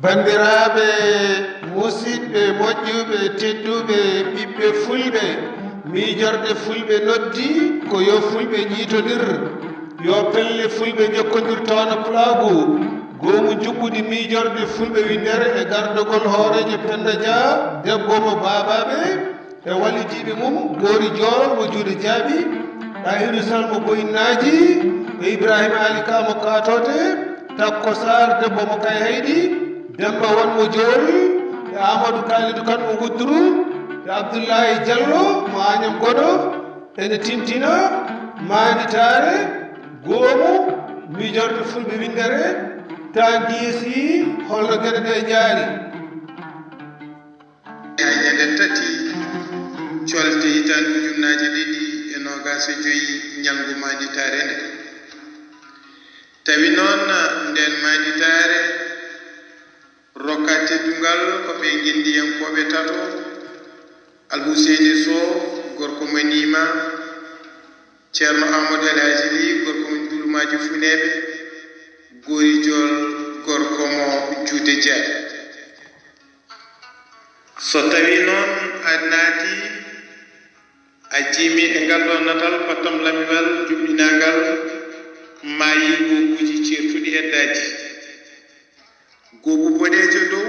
bandiraɓe musidɓe moƴƴuɓe tedduɓe ɓiɓɓe fulɓe miijorde fulɓe noddi ko yo fulɓe jiitodir yo pelle fulɓe jokkodir tawna pulagu goomu juɓɓudi miijorde fulɓe windere e gardogol hoorejo Penda Dia debbo mo babaɓe e wallidiɓe mum goori joor mo juuɗe jaaɓi ɗahiru sal mo boyinnaji e Ibrahima Ali Ka mo katode Takko Sarr debbo mo kay hayɗi Demba Wan mo joori e Amadou Kalidou Kane mo Gudduru e Abdoullahi Diallo mo Agnam Goɗo ene tintina Manitare goomu miijorde fulɓe windere ta diisi holno gueɗe ɗe jaari ñande tati colte hitande ujunnaje ɗiɗi e nogas e joyi ñalngu Manitare nde tawi noon nden Manitare rokka teddungal ko ɓe gendiyankoɓe tato Alhuseni Sow gorko mo Nima Ceerno Amadou El Hadji Ly gorko mo Dulumaji Funeɓe Gori Diol gorko mo Juude Diagne so tawi noon a naati a jiimi e ngal ɗon natal pattam lamiwal juɓɓinagal maayi goobuji ceertuɗi heddaji goobu boɗejo dow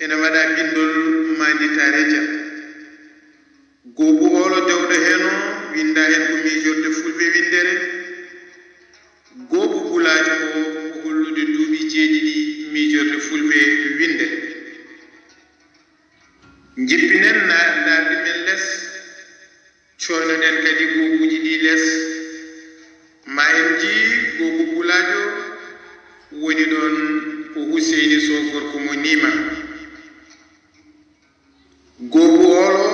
ene waɗa bindol Manitare Dia goobu olo dewɗo heno winda hen ko miijorde fulɓe windere goobu bulajo o hollude duuɓi jeeɗiɗi miijorde fulɓe winde jippinen naarɗi men less coynoɗen kadi goobuji ɗi less ma en ji goobu bulajo woni ɗon ko Huseyni Sow gorko mo Nima goobu olo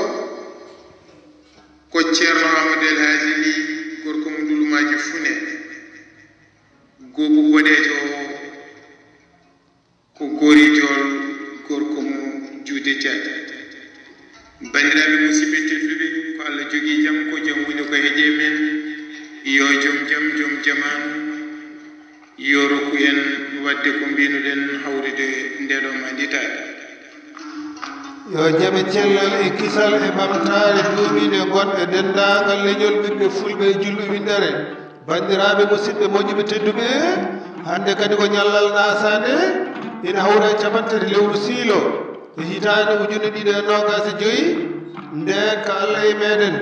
ko Ceerno Amadou El Hadji Ly gorko mo Dulumaji Fune goobu boɗejo o ko Gori Diol gorko mo Juude Diagne bandiraɓe musidɓe tedduɓe ko Allah jogii jam ko jam woni ko heeƴe men yo joom jam joom jamanu yo rokku en wadde ko mbinoɗen hawride ndeɗo Manitare yo jaɓe cellal e kisal e ɓamtare duuɓiɗe goɗɗe dendagal leñol ɓiɓɓe fulɓe julɓe windere bandiraɓe musidɓe moƴƴuɓe tedduɓe hande kadi ko ñallal nasade ina hawra e capantati lewru siilo e hitande ujune ɗiɗi e nogas e joyyi nden ko Allah e meɗen